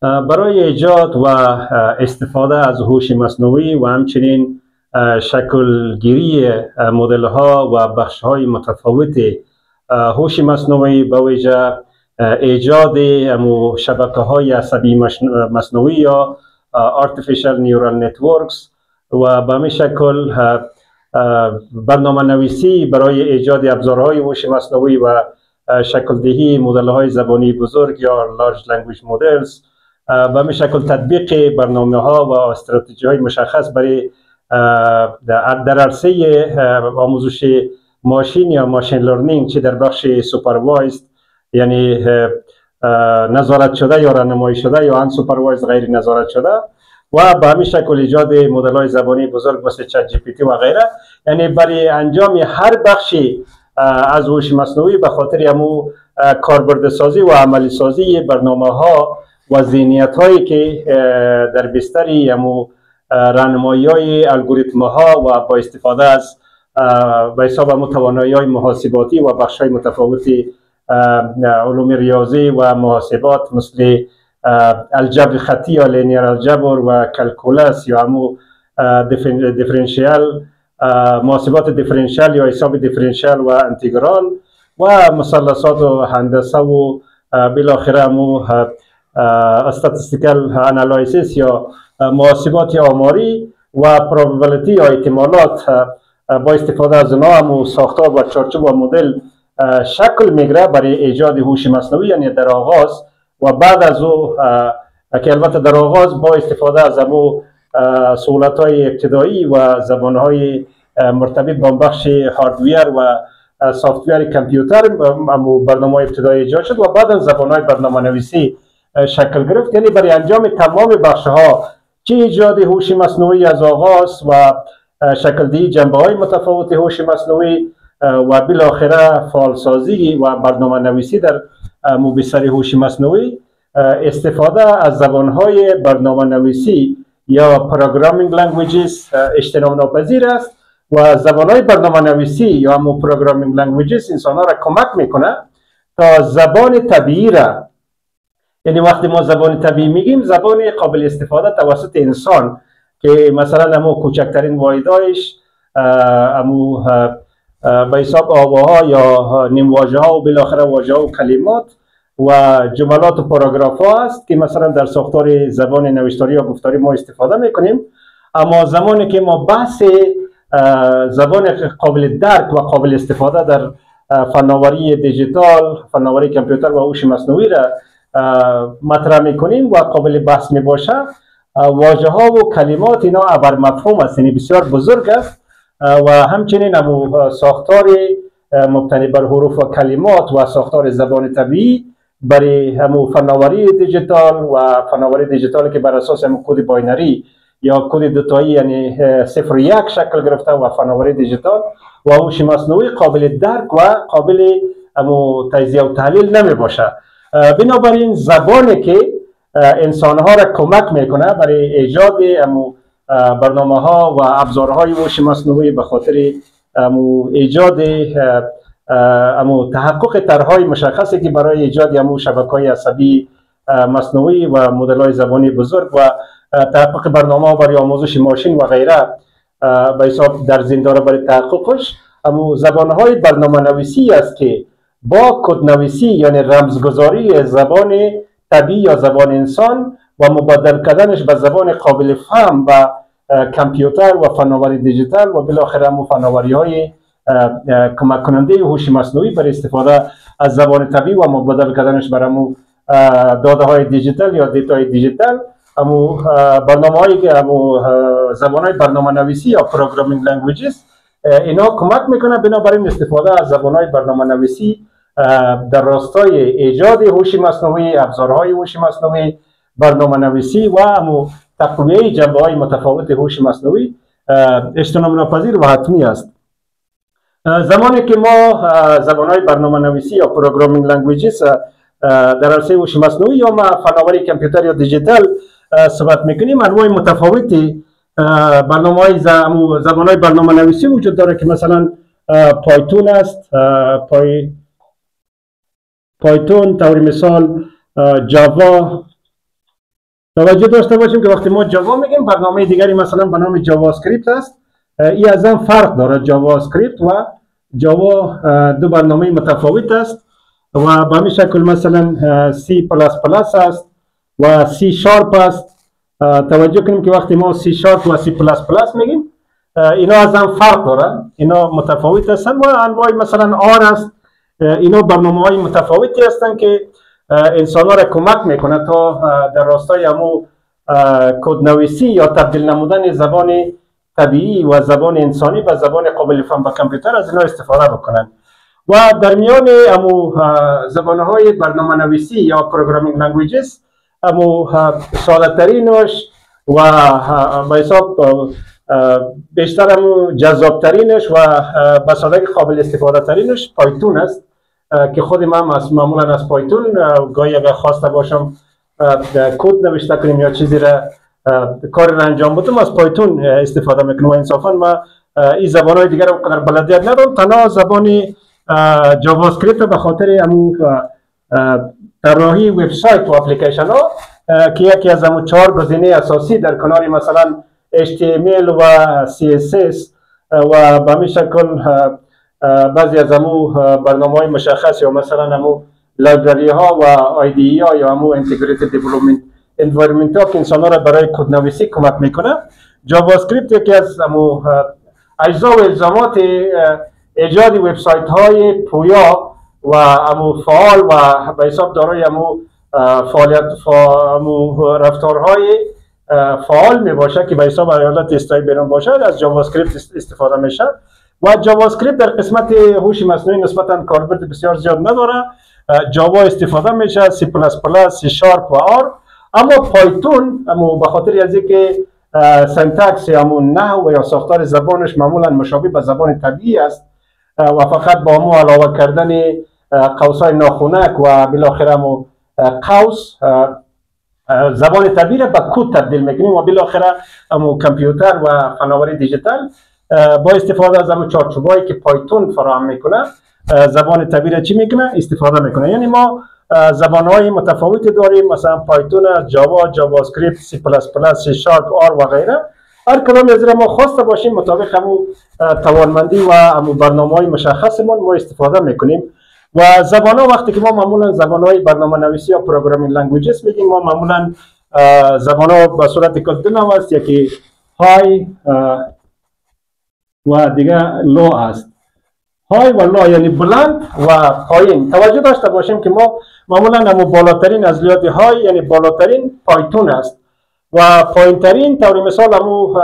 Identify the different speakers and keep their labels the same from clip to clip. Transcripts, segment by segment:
Speaker 1: برای ایجاد و استفاده از هوش مصنوعی و همچنین شکلگیری مدل ها و بخش های متفاوت هوش مصنوعی به ویژه ایجاد شبکه های عصبی مصنوعی یا Artificial Neural Networks و به همین شکل برنامه نویسی برای ایجاد ابزارهای هوش مصنوعی و شکلدهی مدل های زبانی بزرگ یا Large Language Models به همین شکل تطبیق برنامه ها و استراتژی های مشخص برای در عرصه آموزش ماشین یا ماشین لرنینگ، چه در بخش سوپروایزد یعنی نظارت شده یا راهنمایی شده یا ان سوپروایزد غیر نظارت شده و به همین شکل ایجاد مدل های زبانی بزرگ مثل چت جی پی تی و غیره، یعنی برای انجام هر بخشی از هوش مصنوعی به خاطر همو کاربرد سازی و عملی سازی برنامه ها و ذهنیت هایی که در بستر همو راهنمایی های الگوریتم ها و با استفاده از به حساب همو توانایی های محاسباتی و بخش های متفاوتی علوم ریاضی و محاسبات مثل الجبر خطی یا لینیر الجبر و کلکولس یا همو دیفرنشیال محاسبات دیفرنشیال یا حساب دیفرنشیال و انتگرال و مثلثات و هندسه و بالاخره همو استاتستیکال انالیسیس یا محاسبات آماری و پروبابیلیتی یا احتمالات با استفاده از اونها همو ساختار و چارچوب و مدل شکل میگیره برای ایجاد هوش مصنوعی، یعنی در آغاز و بعد از او که البته در آغاز با استفاده از همو سهولت های ابتدایی و زبان های مرتبط با بخش هاردویر و سافتویر کامپیوتر همو برنامه های ابتدایی ایجاد شد و بعد از زبان های برنامه نویسی شکل گرفت، یعنی برای انجام تمام بخش ها چه ایجاد هوش مصنوعی از آغاز و شکلدهی جنبه های متفاوت هوش مصنوعی و بالاخره فعالسازی و برنامه نویسی در مبصر هوش مصنوعی، استفاده از زبان های برنامه نویسی یا پروگرامینگ لنگویجز اجتناب ناپذیر است و زبان های برنامه نویسی یا همون پروگرامینگ لنگویجز انسان ها را کمک میکنه تا زبان طبیعی را، یعنی وقتی ما زبان طبیعی میگیم زبان قابل استفاده توسط انسان که مثلا همون کوچکترین واحدهایش همون به حساب آواها یا نیم واژه ها و بالاخره واژه ها و کلمات و جملات و پاراگراف ها است که مثلا در ساختار زبان نوشتاری یا گفتاری ما استفاده میکنیم. اما زمانی که ما بحث زبان قابل درک و قابل استفاده در فناوری دیجیتال، فناوری کامپیوتر و هوش مصنوعی را مطرح میکنیم و قابل بحث میباشه، واژه ها و کلمات اینا ابر مفهوم است، یعنی بسیار بزرگ است و همچنین همون ساختار مبتنی بر حروف و کلمات و ساختار زبان طبیعی برای همون فناوری دیجیتال و فناوری دیجیتال که بر اساس همون کد باینری یا کد دوتایی یعنی 0 و 1 شکل گرفته و فناوری دیجیتال و هوش مصنوعی قابل درک و قابل همون تجزیه و تحلیل نمی باشه. بنابراین زبانی که انسان ها را کمک میکنه برای ایجاد برنامه ها و ابزارهای هوش مصنوعی به خاطر ایجاد تحقق طرحهای مشخصی که برای ایجاد شبکه‌های عصبی مصنوعی و مدل‌های زبانی بزرگ و تحقق برنامه ها برای آموزش ماشین و غیره به حساب در زین داره برای تحققش زبان‌های برنامه نویسی است که با کدنویسی یعنی رمزگذاری زبان طبیعی یا زبان انسان و مبدل کردنش به زبان قابل فهم و کامپیوتر و فناوری دیجیتال و بالاخره هم فناوری های کمک کننده هوش مصنوعی برای استفاده از زبان طبیعی و مبدل کردنش برای داده های دیجیتال یا دیتای دیجیتال، برنامه هایی که زبان های برنامه نویسی یا پروگرامینگ لنگویجز اینا کمک میکنه. بنابراین استفاده از زبان های برنامه نویسی در راستای ایجاد هوش مصنوعی، ابزارهای هوش مصنوعی، برنامه نویسی و تقویه جنبه های متفاوت هوش مصنوعی اجتناب ناپذیر و حتمی است. زمانی که ما زبان های برنامه نویسی یا پروگرامینگ لنگویجز در عرصه هوش مصنوعی یا فناوری کامپیوتر یا دیجیتال صحبت میکنیم، انواع متفاوتی برنامه های زبان های برنامه نویسی وجود داره که مثلا پایتون است، پایتون، طور مثال جاوا توجه داشته باشیم که وقتی ما جاوا میگیم برنامه دیگری مثلا به نام جاوا اسکریپت است. این از هم فرق دارد. جاوا اسکریپت و جاوا دو برنامه متفاوت است و به همین شکل مثلا سی پلاس پلاس است و سی شارپ است. توجه کنیم که وقتی ما سی شارپ و سی پلاس پلاس میگیم اینا از هم فرق دارن، اینا متفاوت هستن و انواع مثلا آر است. اینا برنامه های متفاوتی هستن که انسان ها را کمک میکنه تا در راستای همو کدنویسی یا تبدیل نمودن زبان طبیعی و زبان انسانی به زبان قابل فهم به کامپیوتر از اینا استفاده بکنن. و در میان همو زبان های برنامه نویسی یا پروگرامینگ لنگویجز همو ساده ترینش و به حساب بیشتر همو جذاب ترینش و به سادگی قابل استفاده ترینش پایتون است که خود من معمولا از پایتون گاهی اگر خواسته باشم کد نوشته کنیم یا چیزی را کار را انجام بدم از پایتون استفاده میکنم و انصافا ما این زبان های دیگر رو قدر بلدیت ندارم. تنها زبان جاوا اسکریپت به خاطر همون طراحی وبسایت و اپلیکیشن ها که یکی از همون 4 گزینه اساسی در کنار مثلا HTML و CSS و به همین شکل بعضی از همون برنامه های مشخص یا مثلا همون لایبرری ها و IDE ها یا همون Integrated Development Environment ها که انسان ها را برای کدنویسی کمک میکنه. جاوا اسکریپت یکی از همون اجزا و الزامات ایجاد وبسایت های پویا و همون فعال و به حساب دارای همون فعالیت رفتارهای فعال می باشه که به حساب ایالت استایی بیرون باشد از جاوا اسکریپت استفاده میشه. و جاوا اسکریپت در قسمت هوش مصنوعی نسبتا کاربرد بسیار زیاد نداره. جاوا استفاده میشه، سی پلاس پلاس، سی شارپ و آر. اما پایتون به خاطر از اینکه سنتکس یا همون نحو یا ساختار زبانش معمولا مشابه به زبان طبیعی است و فقط با مو علاوه کردن قوسای ناخونک و بالاخره همون قوس زبان طبیعی را به کد تبدیل میکنیم و بالاخره همون کامپیوتر و فناوری دیجیتال با استفاده از همون چارچوبایی که پایتون فراهم میکنه زبان طبیعی را چی میکنه؟ استفاده میکنه. یعنی ما زبانهای متفاوتی داریم، مثلا پایتون، جاوا، جاوا اسکریپت، سی پلاس پلاس، سی شارپ، آر و غیره. هر کدام از ما خواسته باشیم مطابق همون توانمندی و همون برنامه‌های مشخصمون ما استفاده میکنیم. و زبان‌ها وقتی که ما معمولا زبان‌های برنامه نویسی یا پروگرامینگ لنگویجز میگیم، ما معمولا زبان‌ها به صورت کل دو نوع است، یکی های و دیگه لو است. های و لو یعنی بلند و پایین. توجه داشته باشیم که ما معمولا همون بالاترین از لیات های یعنی بالاترین پایتون است و پایین ترین طور مثال همون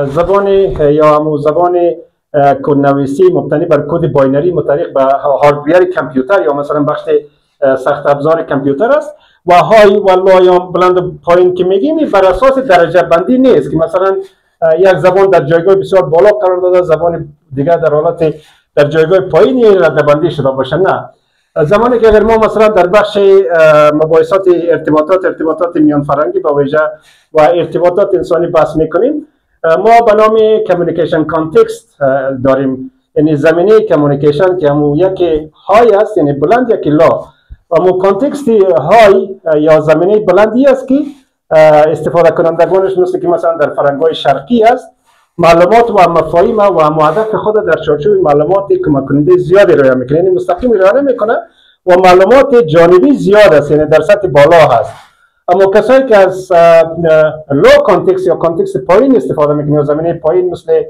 Speaker 1: زبان یا همون زبان کدنویسی مبتنی بر کد باینری متعلق به هاردویر کامپیوتر یا مثلا بخش سخت افزار کامپیوتر است. و های و لو یا بلند پایین که میگیم بر اساس درجه بندی نیست که مثلا یک زبان در جایگاه بسیار بالا قرار داده، زبان دیگر در حالت در جایگاه پایینی رده بندی شده باشه. نه، زمانی که اگر ما مثلا در بخش مباحثات ارتباطات میان فرهنگی با ویژه و ارتباطات انسانی بحث میکنیم، ما به نام کمیونیکیشن کانتکست داریم، یعنی زمینه کمیونیکیشن که همون یکی های است یعنی بلند، یکی لا. همون کانتکست های یا زمینه بلندی است که استفاده کنندگانش مثل که مثلا در فرهنگ‌های شرقی است، معلومات و مفاهیم و هدف خود در چارچوب معلومات کمک کننده زیادی ارائه میکنه، یعنی مستقیم ارائه نمیکنه و معلومات جانبی زیاد است، یعنی در سطح بالا هست. اما کسایی که از لو کانتکست یا کانتکست پایین استفاده میکنه یا زمینه پایین مثل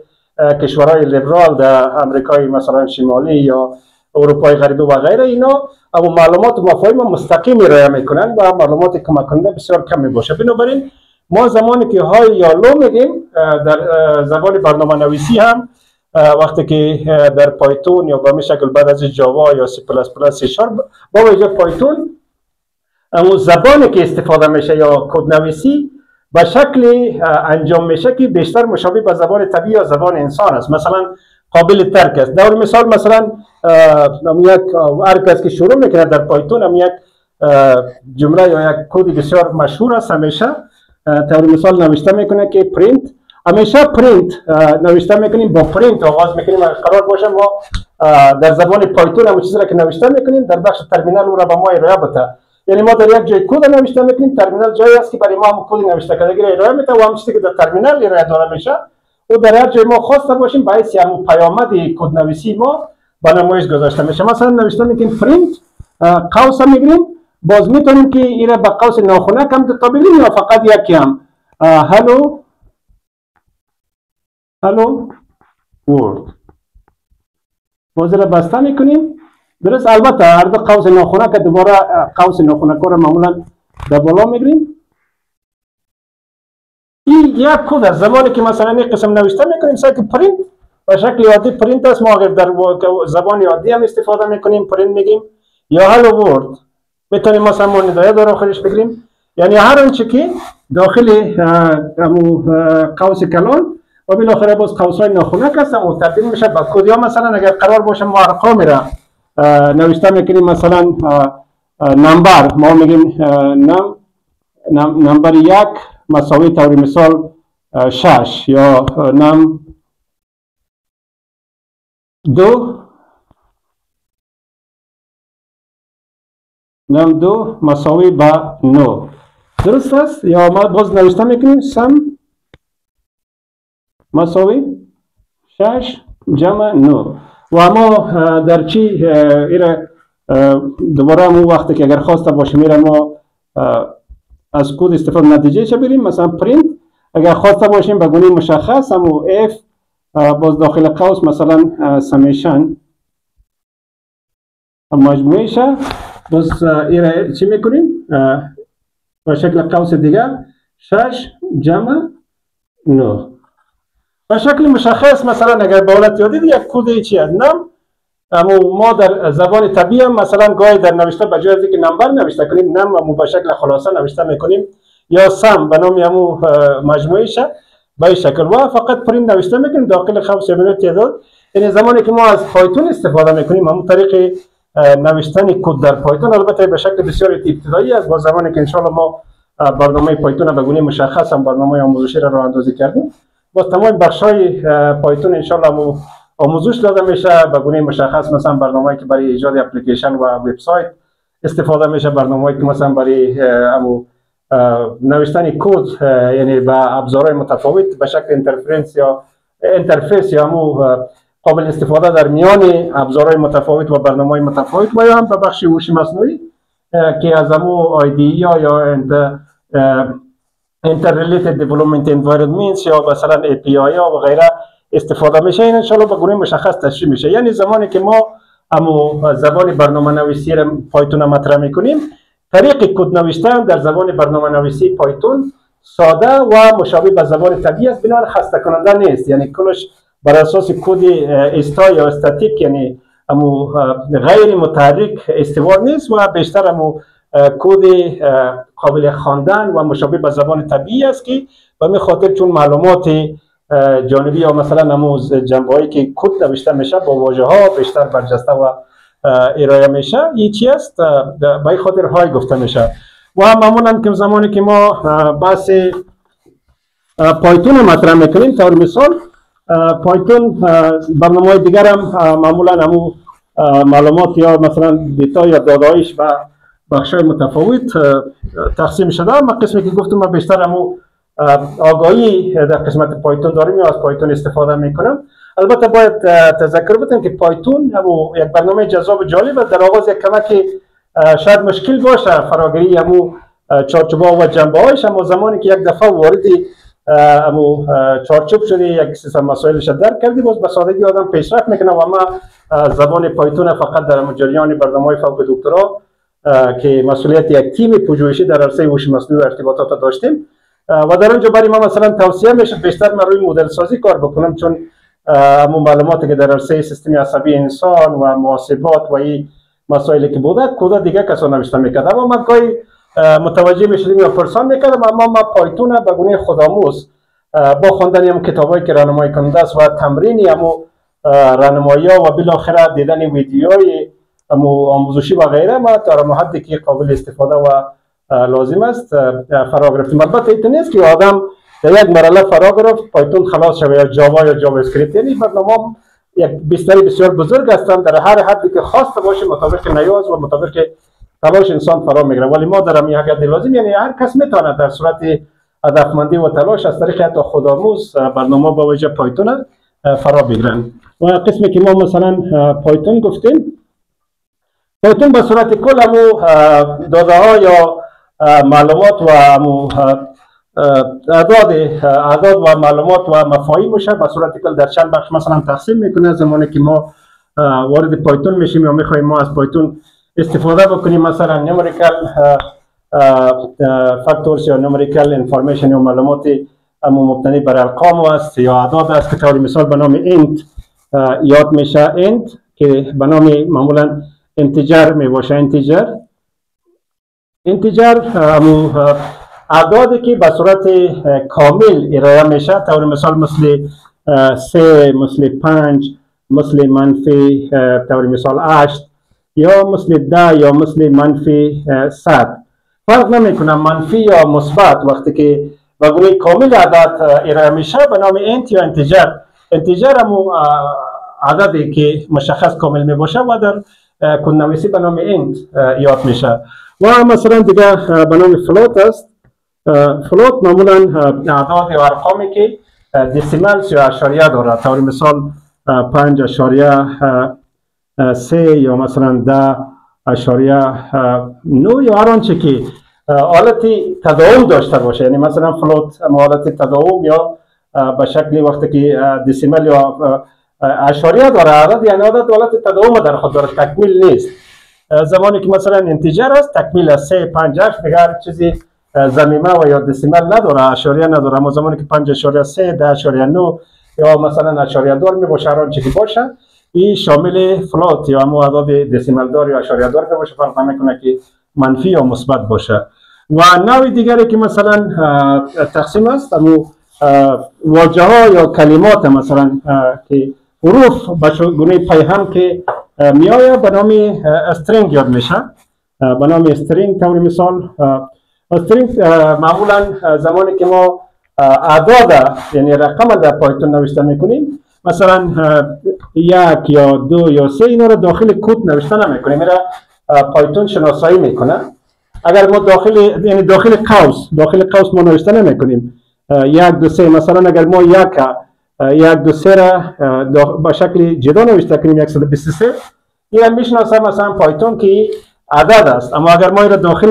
Speaker 1: کشورهای لیبرال در امریکای مثلا شمالی یا اروپای غربی و غیره، اینا اما معلومات و مفاهیم مستقیم ارائه میکنن و معلومات کمک کننده بسیار کم میباشه. بنابراین ما زمانی که های یا لو میگیم در زبان برنامه نویسی هم وقتی که در پایتون یا به شکل بعد از جاوا یا سی پلاس پلاس، سی شارپ با وجه پایتون اون زبانی که استفاده میشه یا کدنویسی به شکلی انجام میشه که بیشتر مشابه به زبان طبیعی یا زبان انسان است، مثلا قابل ترک است. در مثال مثلا یک هر کس که شروع میکنه در پایتون هم یک جمله یا یک کد بسیار مشهور است، همیشه طور مثال نوشته میکنه که پرینت، همیشه پرینت نوشته میکنیم، با پرینت آغاز میکنیم. قرار باشه ما در زبان پایتون هم چیزی را که نوشته میکنیم در بخش ترمینال او را به ما ارائه بده، یعنی ما در یک جای کد نوشته میکنیم، ترمینال جایی است که برای ما هم کد نوشته کردگی را ارائه میده و هم چیزی که در ترمینال ارائه داده میشه و در هر جای ما خواسته باشیم باعث همون پیامد کد نویسی ما به نمایش گذاشته میشه. مثلا نوشته میکنیم پرینت قوس میگیریم، باز میتونیم که این به قوس ناخنک هم تبدیل یا فقط یکی هم هلو ورد باز را بسته میکنیم. درست، البته هر دو قوس ناخنک دوباره قوس ناخنک را معمولا در بالا میگیریم. این یک کد است. زمانی که مثلا این قسم نوشته میکنیم مثلا که پرینت به شکل عادی پرینت است، ما اگر در زبان عادی هم استفاده میکنیم پرینت میگیم، یا هلو ورد میتونیم مثلا ما ندایه در آخرش بگیریم، یعنی هر آنچه که داخل قوس کلان و بالاخره باز قوس‌های ناخنک است و تبدیل میشه به کد. یا مثلا اگر قرار باشه ما ارقام را نوشته میکنیم، مثلا نمبر ما میگیم نمبر 1 مساوی طور مثال 6 یا نم 2 مساوی با 9. درست است؟ یا ما باز نوشته میکنیم سم مساوی 6 جمع 9 و اما در چی ایره دوباره مو وقتی که اگر خواسته باشیم ایره ما از کد استفاده نتیجه چه بریم، مثلا پرینت اگر خواسته باشیم به گونه مشخص همو اف باز داخل قوس مثلا سمیشن مجموعه شه، باز ایره چی میکنیم به شکل قوس دیگر 6 جمع 9 به شکل مشخص. مثلا اگر به حالت یادید یک کد چی است نم، اما ما در زبان طبیعی هم مثلا گاهی در نوشته به جای از اینکه نمبر نوشته کنیم نم اما به شکل خلاصه نوشته میکنیم، یا سم به نام همو مجموعه شه به این شکل و فقط پرینت نوشته میکنیم داخل قوس یا تعداد. یعنی زمانی که ما از پایتون استفاده میکنیم همون طریق نوشتن کد در پایتون، البته به شکل بسیار ابتدایی است. با زمانی که ان شاء الله ما برنامه پایتون به گونه مشخص هم برنامه آموزشی را راه اندازی کردیم، با تمام بخش‌های پایتون ان شاء الله آموزش داده میشه به گونه مشخص، مثلا برنامه‌ای که برای ایجاد اپلیکیشن و وبسایت استفاده میشه، برنامه‌ای که مثلا برای نوشتن کد یعنی با ابزارهای متفاوت به شکل اینترفیس یا قابل استفاده در میان ابزارهای متفاوت و برنامه‌های متفاوت، و یا هم به بخش هوش مصنوعی که از IDE یا Interrelated Development Environments یا مثلا API ها و غیره استفاده میشه. این ان شاء الله به گونه مشخص تشریح میشه. یعنی زمانی که ما زبان برنامه نویسی را پایتون مطرح میکنیم، طریق کد نوشتن در زبان برنامه نویسی پایتون ساده و مشابه به زبان طبیعی است، بنابر خسته کننده نیست. یعنی کلش بر اساس کد استا یا استاتیک یعنی غیر متحرک استوار نیست و بیشتر کد قابل خواندن و مشابه به زبان طبیعی است که به همین خاطر چون معلومات جانبی یا مثلا جنبه‌هایی که کد نوشته میشه با واژه‌ها بیشتر برجسته و ارائه میشه، این چی است به این خاطر های گفته میشه. و معمولا که زمانی که ما بحث پایتون مطرح میکنیم، طور مثال پایتون برنامه‌های دیگر هم معمولا معلومات یا مثلا دیتا یا داده‌هایش به بخش‌های متفاوت تقسیم شده. اما قسمی که گفتم من بیشتر آگاهی در قسمت پایتون داریم یا از پایتون استفاده میکنم. البته باید تذکر بدم که پایتون یک برنامه جذاب و جالب است. در آغاز یک کمک شاید مشکل باشه فراگیری چارچوب‌ها و جنبه‌هایش، اما زمانی که یک دفعه وارد چارچوب شده یک سیستم مسائلش درک کردی، باز به سادگی آدم پیشرفت میکنه. و ما زبان پایتون فقط در جریان برنامه فوق دکترا که مسئولیت یک تیم پژوهشی در عرصه هوش مصنوعی و ارتباطات داشتیم و در اونجا برای ما مثلا توصیه میشه بیشتر من روی مدل سازی کار بکنم، چون معلوماتی که در عرصه سیستم عصبی انسان و محاسبات و این مسائلی که بوده کد دیگه کسا نوشته میکرد، اما من گاهی متوجه میشدیم یا پرسان میکردم. اما ما پایتون به گونه خودآموز با خواندن کتابایی که راهنمایی کننده است و تمرینی راهنمایی ها و بالاخره دیدن ویدیوهای آموزشی و غیره ما تا حدی که قابل استفاده و لازم است فرا گرفتیم. البته این نیست که آدم در یک مرحله فرا گرفت پایتون خلاص شود یا جاوا یا جاوا اسکریپت. یعنی برنامه یک بستری بسیار بزرگ هستند، در هر حدی که خواسته باشه مطابق نیاز و مطابق تلاش انسان فرا میگیره، ولی ما در همین حد لازم یعنی هر کس میتونه در صورت هدفمندی و تلاش از طریق حتی خودآموز برنامه با وجه پایتون فرا بگیرن. و قسمی که ما مثلا پایتون گفتیم، پایتون به صورت کل همو داده ها یا معلومات و همو اعداد و معلومات و مفاهیمش به صورت کل در چند بخش مثلا تقسیم میکنه. زمانی که ما وارد پایتون میشیم یا میخوایم ما از پایتون استفاده بکنیم، مثلا نومریکال فاکتورز یا نومریکال انفورمیشن یا معلومات مبتنی بر ارقام است یا اعداد است که طور مثال به نام اینت یاد میشه. اینت که به نام معمولا انتجر می باشه. انتجر اعدادی که به صورت کامل ارائه میشه، طور مثال مثل 3 مثل 5 مثل منفی طور مثال 8 یا مثل 10 یا مثل منفی 100. فرق نمیکنه منفی یا مثبت وقتی که به گونه کامل عدد ارائه میشه به نام انت یا انتجر. انتجر همون عددی که مشخص کامل می باشه و در کدنویسی به نام انت یاد میشه. و مثلا دیگه به نام فلوت است. فلوت معمولا اعداد یا ارقامی که دسیملز یا اشاریه داره، طور مثال 5.3 یا مثلا 10.9 یا هر آنچه که حالتی تداوم داشته باشه. یعنی مثلا فلوت حالت تداوم یا به شکلی وقتی که دسیمل یا اشاریه داره عدد، یعنی عدد حالت تداوم در خود داره، تکمیل نیست. زمانی که مثلا انتجر است تکمیل است، 3 5 8 دیگر چیزی ضمیمه و یا دسیمل نداره، اشاریه نداره. اما زمانی که 5.3 10.9 یا مثلا اشاریه دار می باشه، هر آنچه که باشه این شامل فلوت یا همون اعداد دسیمل دار یا اشاریه دار باشه، فرق نمیکنه که منفی یا مثبت باشه. و نوع دیگری که مثلا تقسیم است همون واژه ها یا کلمات، مثلا که حروف به گونه پیهم که میآید به نام استرینگ یاد میشه. به نام استرینگ طور مثال استرینگ معمولا زمانی که ما اعداد یعنی رقم در پایتون نوشته میکنیم، مثلا 1 یا 2 یا 3 اینا رو داخل کد نوشته نمیکنیم، میره پایتون شناسایی میکنه. اگر ما یعنی داخل قوس ما نوشته نمیکنیم 1 2 3، مثلا اگر ما 1 2 3 را با شکل جدا نوشته کنیم 123، این میشناسه مثلا پایتون که عدد است. اما اگر ما این را داخل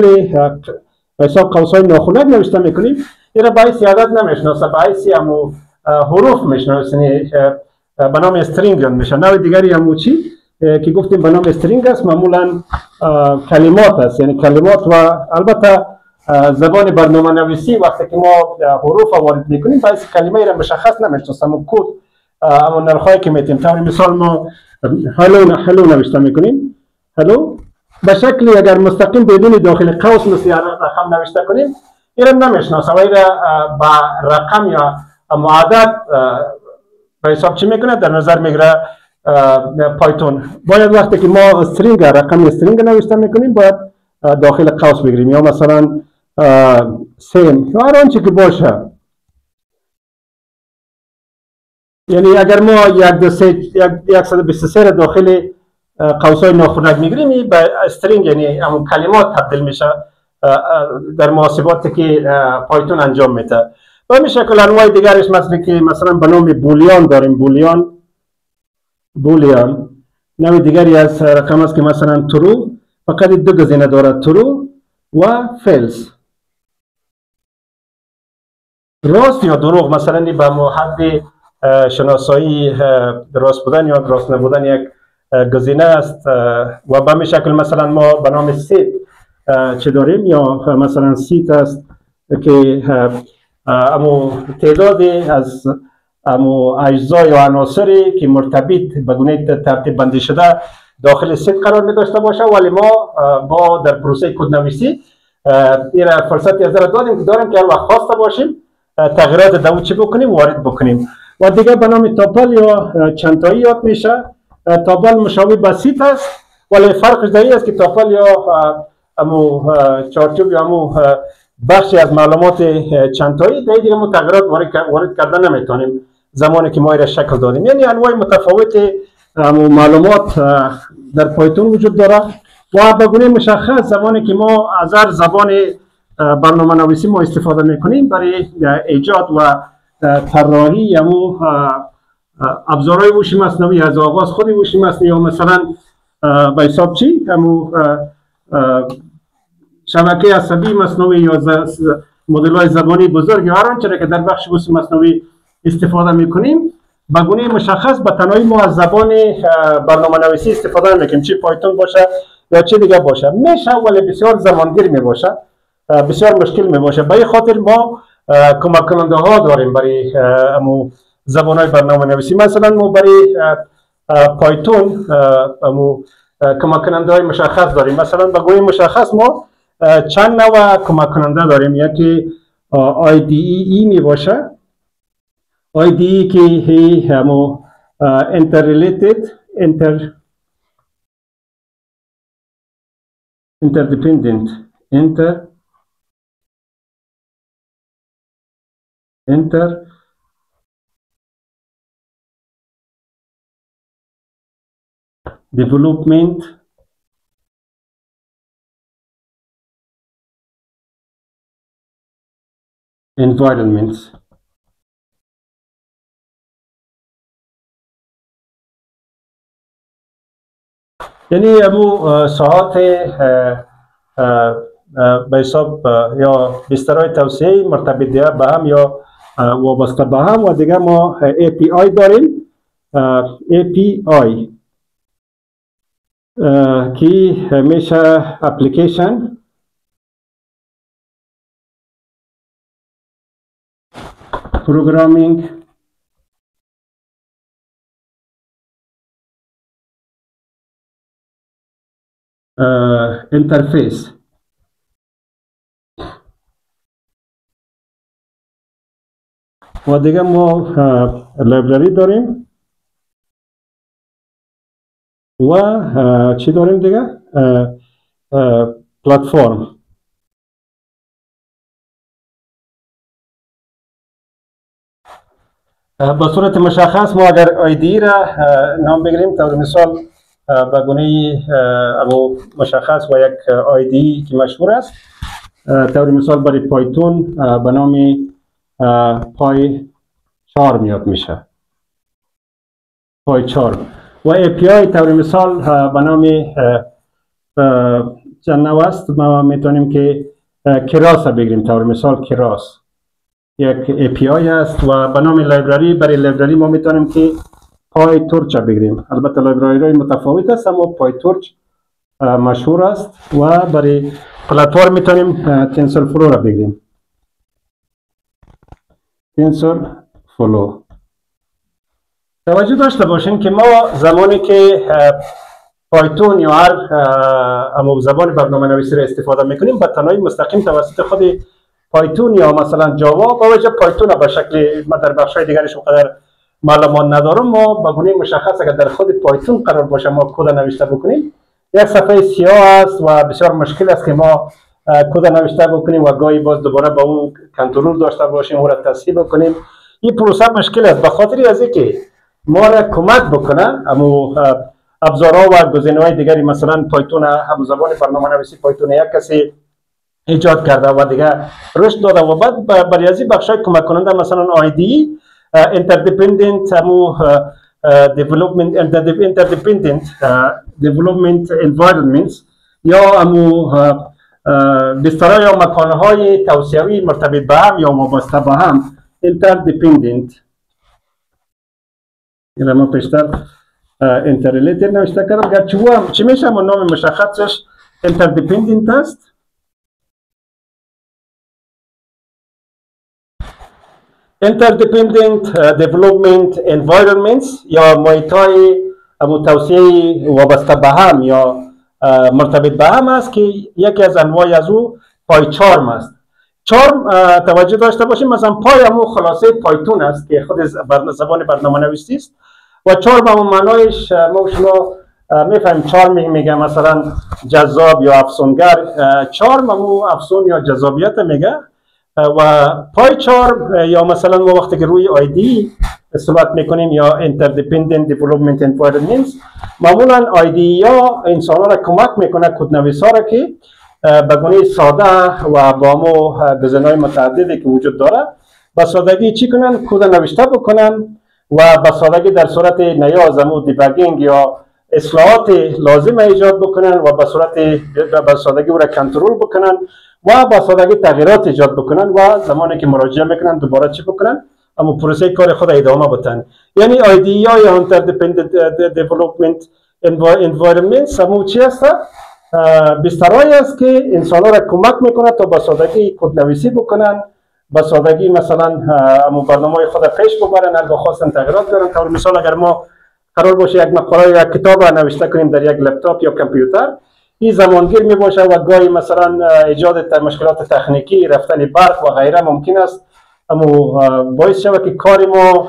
Speaker 1: به حساب قوس‌های ناخنک نوشته میکنیم، این را باعث عدد نمیشناسه، باعث همو حروف میشناسه، به نام استرینگ میشه. نوع دیگری همو چی که گفتیم به نام استرینگ است، معمولا کلمات است. یعنی کلمات و البته زبان برنامه نویسی وقتی که ما حروف وارد میکنیم باعث کلمه را مشخص نمیشناسه، همون کد همون نرخایی که میتیم. طور مثال ما هلو نوشته میکنیم، هلو به شکلی اگر مستقیم بدون داخل قوس مثل رقم نوشته کنیم این را نمیشناسه و این را با رقم یا عدد به حساب چی میکنه در نظر میگیره پایتون. باید وقتی که ما استرینگ رقم استرینگ نوشته میکنیم باید داخل قوس بگیریم، یا مثلا سیم یا هر آنچه که باشه. یعنی اگر ما 123 را داخل قوس‌های ناخنک میگیریم به استرینگ یعنی همون کلمات تبدیل میشه در محاسباتی که پایتون انجام میده. و همین شکل انواع دیگرش مثلا به نام بولیان داریم. بولیان نوع دیگری از رقم است که مثلا ترو فقط 2 گزینه دارد، ترو و فیلز، راست یا دروغ. مثلا به حد شناسایی راست بودن یا راست نبودن یک گزینه است. و به همین شکل مثلا ما به نام سیت چه داریم، یا مثلا سیت است که امو تعدادی از امو اجزا یا عناصری که مرتبط به گونه ترتیب بندی شده داخل سیت قرار می داشته باشه، ولی ما با در پروسه کدنویسی این فرصتی از داریم که هر وقت خواسته باشیم تغییرات دو چی بکنیم وارد بکنیم. و دیگه به نام تاپل یا چندتایی یاد میشه. تاپل مشابه به سیت است، ولی فرقش در این است که تاپل یا امو چارچوب یا امو بخشی از معلومات چندتایی دیگه ما تغییرات وارد کردن نمیتونیم زمانی که ما را شکل دادیم. یعنی انواع متفاوت معلومات در پایتون وجود داره و به گونه مشخص زمانی که ما از هر زبان برنامه نویسی ما استفاده میکنیم برای ایجاد و طراحی همو ابزارهای هوش مصنوعی از آغاز خود هوش مصنوعی یا مثلا به حساب چی همو شبکه عصبی مصنوعی یا مدل های زبانی بزرگ یا هر آنچه که در بخش هوش مصنوعی استفاده میکنیم به گونه مشخص به تنهایی ما از زبان برنامه نویسی استفاده نمیکنیم، چه پایتون باشه یا چه دیگه باشه، میشه ولی بسیار زمانگیر می باشه، بسیار مشکل می باشه. به این خاطر ما کمک کننده ها داریم برای امو زبان های برنامه نویسی. مثلا ما برای پایتون امو کمک کننده های مشخص داریم. مثلا به گونه مشخص ما چند نوع کمک کننده داریم. یکی IDE می باشه، IDE که هی همو interrelated interdependent development environments. یعنی ابو ساعات به حساب یا بسترهای توسعه مرتبط به هم یا وابسته به هم و دیگه ما API داریم. API که میشه اپلیکیشن پروگرامینگ انترفیس. و دیگه ما لایبرری داریم و چی داریم دیگه؟ پلتفرم. به صورت مشخص ما اگر آیدی را نام بگیریم، طور مثال به گونه ابو مشخص و یک آیدی که مشهور است، طور مثال برای پایتون به نام پای 4 میاد میشه، پای 4. و API طور مثال به نام چند نوع است، ما میتونیم که کراس بگیریم. طور مثال کراس یک API است. و به نام لایبرری، برای لایبرری ما میتونیم که پای تورچ بگیریم. البته لایبرری های متفاوت است اما پای تورچ مشهور است. و برای پلتفرم میتونیم تنسور فلو را بگیریم. تنسور فلو. توجه داشته باشین که ما زمانی که پایتون یا هر زبان برنامه نویسی را استفاده میکنیم به تنهایی مستقیم توسط خود پایتون یا مثلا جاوا با وجه پایتون به شکل ما در بخش‌های دیگرش اونقدر معلومات ندارم، ما به گونه مشخص اگر در خود پایتون قرار باشه ما کد نوشته بکنیم یک صفحه سیاه است و بسیار مشکل است که ما کد نوشته بکنیم و گاهی باز دوباره با اون کنترل داشته باشیم و را تصحیح بکنیم. این پروسه مشکل است. به خاطر از اینکه ما را کمک بکنه اما ابزارها و گزینه‌های دیگری، مثلا پایتون هم زبان برنامه نویسی پایتون یک کسی ایجاد کرده و دیگه رشد داده و بعد برای از این بخشای کمک کننده مثلا IDE interdependent development environments یا بسترهای یا مکانهای توسعه‌ای مرتبط به هم یا وابسته به هم interdependent. این ما پیشتر interrelated نوشته کردم، گرچه چی میشه اما نام مشخصش interdependent است. interdependent development environments یا محیط‌های توسعه وابسته به هم یا مرتبط به هم است که یکی از انواع از او پای چارم است. چارم توجه داشته باشیم مثلا پای همون خلاصه پایتون است که خود زبان برنامه نویسی است و چارم همون معنایش ما شما میفهمیم. چارم میگه مثلا جذاب یا افسونگر، چارم همون افسون یا جذابیت میگه و پای 4 یا مثلا ما وقتی که روی آیدی صحبت میکنیم یا Interdependent Development Environments، معمولا آیدی یا انسان را کمک میکنه کدنویس ها را که به گونه ساده و با مو بزنهای متعددی که وجود داره به سادگی چی کنن؟ کد نوشته بکنن و به سادگی در صورت نیاز امو دیباگینگ یا اصلاحات لازم ایجاد بکنن و به سادگی او را کنترل بکنن و با سادگی تغییرات ایجاد بکنن و زمانی که مراجعه میکنن دوباره چی بکنن؟ اما پروسه کار خود ادامه بدن. یعنی آیدی یا Interdependent Development Environments همون چی هست؟ بسترهایی است که انسان ها را کمک میکنه تا با سادگی کدنویسی بکنن، با سادگی مثلا امو برنامه خود پیش ببرن، اگر خواستن تغییرات دارن. طور مثال اگر ما قرار باشه یک مقاله یا کتاب را نوشته کنیم در یک لپتاپ یا کامپیوتر، این زمانگیر می باشه و گاهی مثلا ایجاد مشکلات تکنیکی، رفتن برق و غیره ممکن است. امو باعث شود که کار ما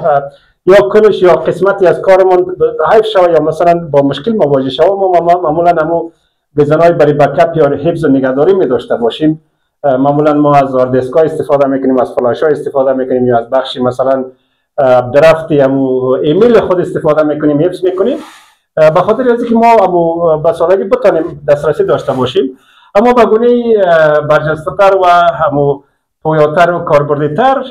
Speaker 1: یا کلش یا قسمتی از کارمون حیف شود یا مثلا با مشکل مواجه شود. ما معمولا امو بزنهای برای بکاپ یا حفظ و نگهداری می داشته باشیم. معمولا ما از هارد دیسک ها استفاده میکنیم، از فلاش ها استفاده میکنیم یا از بخش مثلا درفتی امو ایمیل خود استفاده میکنیم، حفظ میکنیم به خاطر از اینکه ما امو به سادگی بتونیم دسترسی داشته باشیم. اما به گونه برجسته تر و امو پویاتر و کاربردی‌تر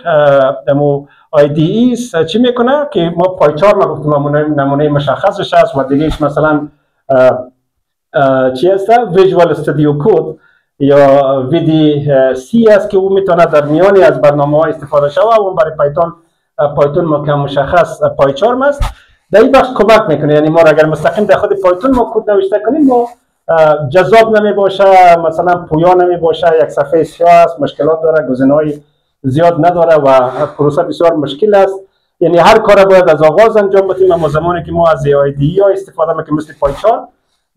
Speaker 1: امو IDEs چی میکنه که ما پای 4 ما گفتم نمونه مشخصش هست و دیگهش مثلا چی هست؟ ویژوال استودیو کد یا VDC است که او میتونه در میانی از برنامه ها استفاده شود و برای پایتون ما که مشخص پای 4 است. در این بخش کمک میکنه. یعنی ما اگر مستقیم در خود پایتون ما کد نوشته کنیم ما جذاب نمی باشه، مثلا پویا نمی باشه، یک صفحه سیاه است، مشکلات داره، گزینه‌های زیاد نداره و پروسه بسیار مشکل است. یعنی هر کار باید از آغاز انجام بدیم. اما زمانی که ما از IDE ها استفاده میکنیم مثل پای 4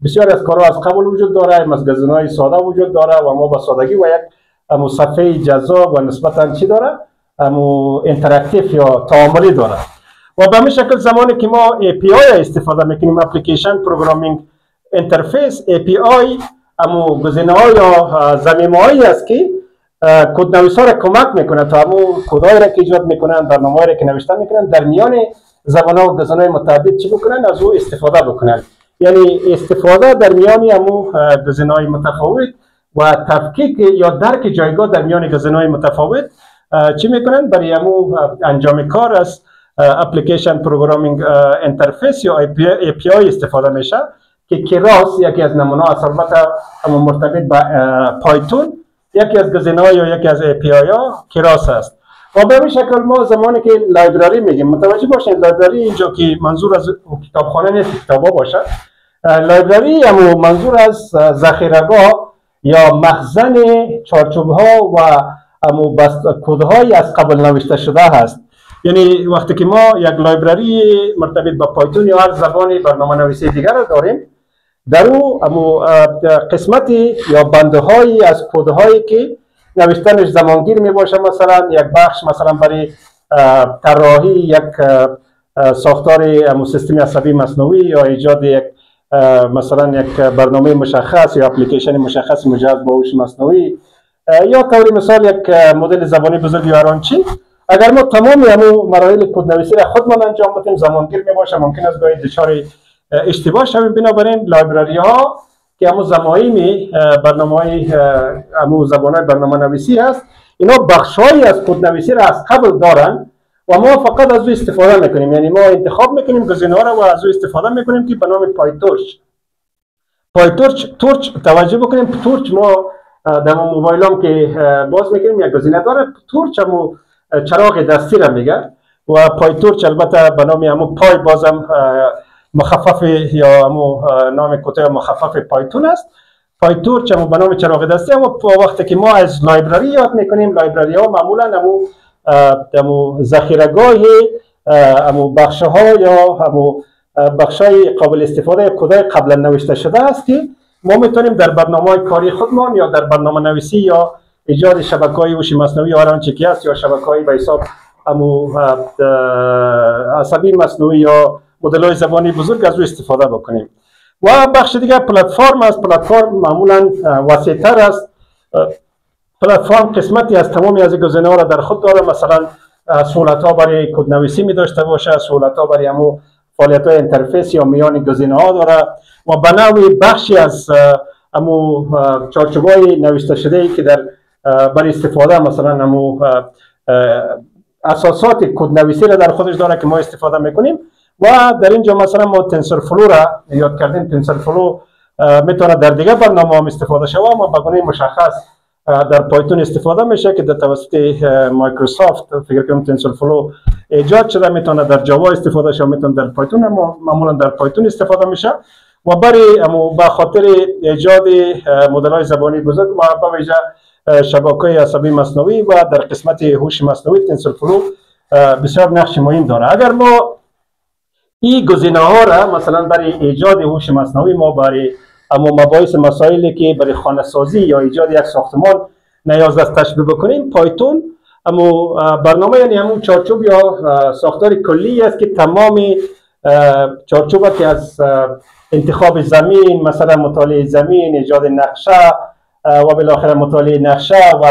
Speaker 1: بسیار از کارها از قبل وجود داره، گزینه‌های ساده وجود داره و ما با سادگی و یک صفحه جذاب و نسبتاً چی داره؟ اینتراکتیو یا تعاملی داره. و به همین شکل زمانی که ما API استفاده میکنیم، اپلیکیشن پروگرامینگ اینترفیس API امو گزینه‌ها یا زمینه‌هایی است که کدنویس‌ها را کمک میکنه تا امو کدایی را که ایجاد میکنن، برنامه‌ای را که نوشته میکنن در میان زبان‌ها و گزینه‌های متعدد چی بکنن؟ از او استفاده بکنن. یعنی استفاده در میان امو گزینه‌های متفاوت و تفکیک یا درک جایگاه در میان گزینه‌های متفاوت چی میکنن؟ برای امو انجام کار از اپلیکیشن پروگرامینگ اینترفیس یا API استفاده میشه که کراس یکی از نمونه است. البته همون مرتبط با پایتون یکی از گزینه‌ها یا یکی از API ها کراس است. و به این شکل ما زمانی که لایبرری میگیم متوجه باشید، لایبرری اینجا که منظور از کتابخانه نیست، کتابا باشه. لایبرری همون منظور از ذخیره‌گاه یا مخزن چارچوب‌ها و همون کدهای از قبل نوشته شده هست. یعنی وقتی که ما یک لایبرری مرتبط با پایتون یا هر زبان برنامه نویسی دیگر را داریم، در او قسمتی یا بنده هایی از کدهایی که نوشتنش زمانگیر می باشه، مثلا یک بخش مثلا برای طراحی یک ساختار سیستم عصبی مصنوعی یا ایجاد یک مثلا یک برنامه مشخص یا اپلیکیشن مشخص مجهز با هوش مصنوعی یا طور مثال یک مدل زبانی بزرگ یا هر چی، اگر ما تمام همون مراحل کدنویسی را خودمان انجام بدیم زمانگیر می باشه، ممکن است گاهی دچار اشتباه شویم. بنابراین لایبرری ها که همون زمایم برنامه‌های همون زبان‌های برنامه‌نویسی هست، اینا بخش‌هایی از کدنویسی را از قبل دارن و ما فقط از او استفاده میکنیم. یعنی ما انتخاب میکنیم گزینه‌ها را و از او استفاده میکنیم که به نام پایتورچ توجه بکنیم. تورچ ما در موبایلام که باز میکنیم یک گزینه داره، تورچ همون چراغ دستی را میگه و پایتورچ البته به نام همون پای بازم مخفف یا همون نام کوتاه مخفف پایتون است. پایتورچ همون به نام چراغ دستی. اما وقتی که ما از لایبرری یاد میکنیم، لایبرری ها معمولا همون ذخیره‌گاه همون بخش ها یا همون بخش های قابل استفاده کدای قبلا نوشته شده است که ما میتونیم در برنامه کاری خودمان یا در برنامه نویسی یا ایجاد شبکه‌های هوش مصنوعی یا هر آنچه که است یا شبکه‌های به حساب همون عصبی مصنوعی یا مدل‌های زبانی بزرگ از او استفاده بکنیم. و بخش دیگه پلتفرم است. پلتفرم معمولا وسیع‌تر است. پلتفرم قسمتی از تمامی از گزینه‌ها را در خود داره. مثلا سهولت ها برای کدنویسی می داشته باشه، سهولت ها برای همو فعالیت های اینترفیس یا میان گزینه ها داره و به نوعی بخشی از همو چارچوب های نوشته شده ای که در برای استفاده مثلا همو اساسات کدنویسی را در خودش داره که ما استفاده میکنیم. و در اینجا مثلا ما تنسورفلو را یاد کردیم. تنسورفلو میتونه در دیگه برنامه هم استفاده شود، اما به گونه مشخص در پایتون استفاده میشه که در توسط مایکروسافت فکر کنم تنسورفلو ایجاد شده. میتونه در جاوا استفاده شه، میتونه در پایتون، اما معمولا در پایتون استفاده میشه. و برای به خاطر ایجاد مدل های زبانی بزرگ و به ویژه شبکه عصبی مصنوعی و در قسمت هوش مصنوعی تنسورفلو بسیار نقش مهم داره. اگر ما این گزینه ها را مثلا برای ایجاد هوش مصنوعی ما برای اما مباحث مسائلی که برای خانه سازی یا ایجاد یک ساختمان نیاز است تشبیه بکنیم، پایتون اما برنامه یعنی همون چارچوب یا ساختار کلی است که تمام چارچوب که از انتخاب زمین، مثلا مطالعه زمین، ایجاد نقشه و بالاخره مطالعه نقشه و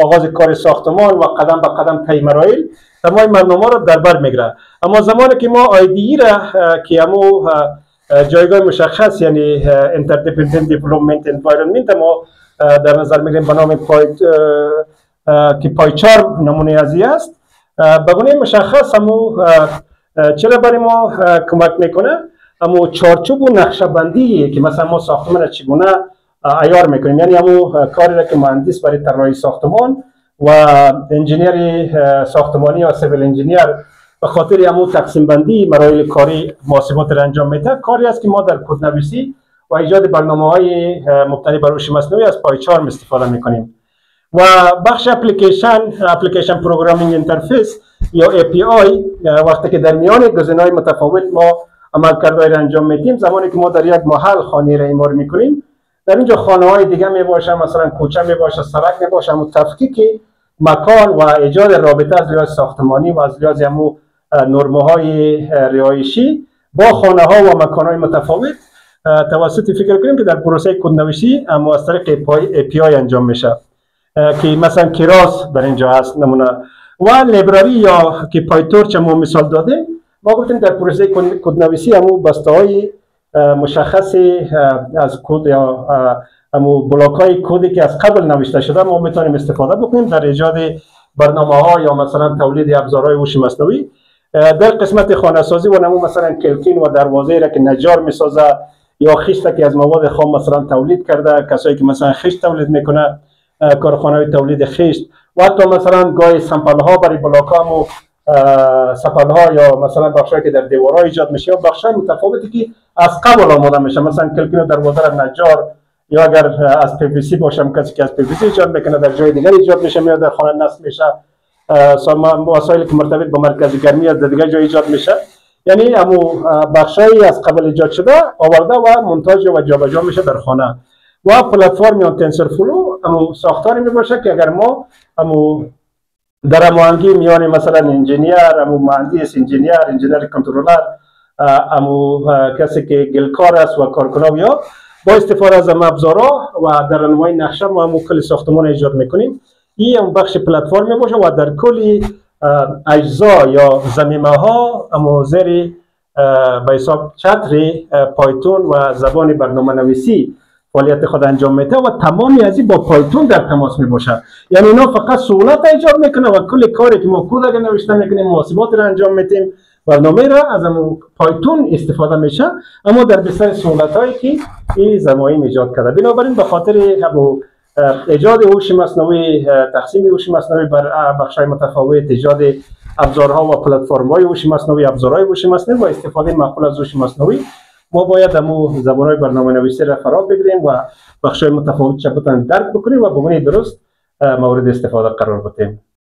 Speaker 1: آغاز کار ساختمان و قدم به قدم طی مراحل تمام برنامه را در بر میگیره. اما زمانی که ما آیدی را که همو جایگاه مشخص یعنی Interdependent Development Environment ما در نظر میگیریم به نام که پایچار نمونه ازی است، به گونه مشخص همو چرا برای ما کمک میکنه؟ همو چارچوب و نقشه بندی که مثلا ما ساختمان را چگونه عیار میکنیم، یعنی همو کاری را که مهندس برای طراحی ساختمان و انجینیر ساختمانی یا سیویل انجینیر به خاطر همو تقسیم بندی مراحل کاری محاسبات را انجام میده، کاری است که ما در کدنویسی و ایجاد برنامه‌های مبتنی بر هوش مصنوعی از پایچارم استفاده میکنیم. و بخش اپلیکیشن پروگرامینگ اینترفیس یا API وقتی که در میان گزینه‌های متفاوت ما عملکردهای را انجام میدیم، زمانی که ما در یک محل خانه را اعمار میکنیم، در اینجا خانه‌های دیگه میباشه، مثلا کوچه میباشه، سرک میباشه، همون تفکیک مکان و ایجاد رابطه از لحاظ ساختمانی و از لحاظ همون نرم‌های رهایشی با خانه‌ها و مکان‌های متفاوت توسط فکر کنیم که در پروسه کدنویسی اما از طریق API انجام میشه که مثلا کراس در اینجا هست نمونه. و لیبراری یا که پایتورچ ما مثال دادیم، ما گفتیم در پروسه کدنویسی همون بسته‌های مشخصی از کد یا همون بلاک‌های کدی که از قبل نوشته شده ما میتونیم استفاده بکنیم در ایجاد برنامه‌ها یا مثلا تولید ابزارهای هوش مصنوعی. در قسمت خانه سازی و نمو مثلا کلکین و دروازه را که نجار میسازه یا خشت که از مواد خام مثلا تولید کرده، کسایی که مثلا خشت تولید میکنه، کارخانه‌های تولید خشت و حتی مثلا گاهی سمپل ها برای بلاک ها و سمپل ها یا مثلا بخشایی که در دیوارها ایجاد میشه یا بخشای متفاوتی که از قبل آماده میشه، مثلا کلکین و دروازه را نجار یا اگر از PVC باشه کسی که از PVC ایجاد میکنه در جای دیگر ایجاد میشه، میاد در خانه نصب میشه. وسایلی که مرتبط با مرکز گرمی از دیگر جای ایجاد میشه، یعنی همو بخشایی از قبل ایجاد شده آورده و مونتاژ و جابجا میشه در خانه. و پلتفرم یا تنسورفلو همو ساختاری میباشه که اگر ما همو در هماهنگی میان مثلا انجینیر، همو مهندس انجینیر کنترلر، همو کسی که گلکار است و کارکنان یا با استفاده از ابزارها و در انواع نقشه ما همو کل ساختمان ایجاد میکنیم. این هم بخش پلتفرم باشه و در کلی اجزا یا زمینه ها اما زیر به حساب چتر پایتون و زبان برنامه نویسی فعالیت خود انجام میده و تمامی از این با پایتون در تماس می باشه. یعنی اینا فقط سهولت ایجاد میکنه و کل کاری که ما کد اگر نوشته میکنیم، محاسبات را انجام میدیم، برنامه را از پایتون استفاده میشه، اما در بسیار سهولت هایی که این زمانی ایجاد کرده. بنابراین به خاطر ایجاد هوش مصنوعی، تقسیم هوش مصنوعی بر بخش‌های متفاوت، ایجاد ابزارها و پلتفرم‌های هوش مصنوعی، ابزارهای هوش مصنوعی و استفاده معقول از هوش مصنوعی، ما باید همو زبان‌های برنامه‌نویسی را فرا بگیریم و بخش‌های متفاوت بتوانیم درک بکنیم و به گونه درست مورد استفاده قرار بدیم.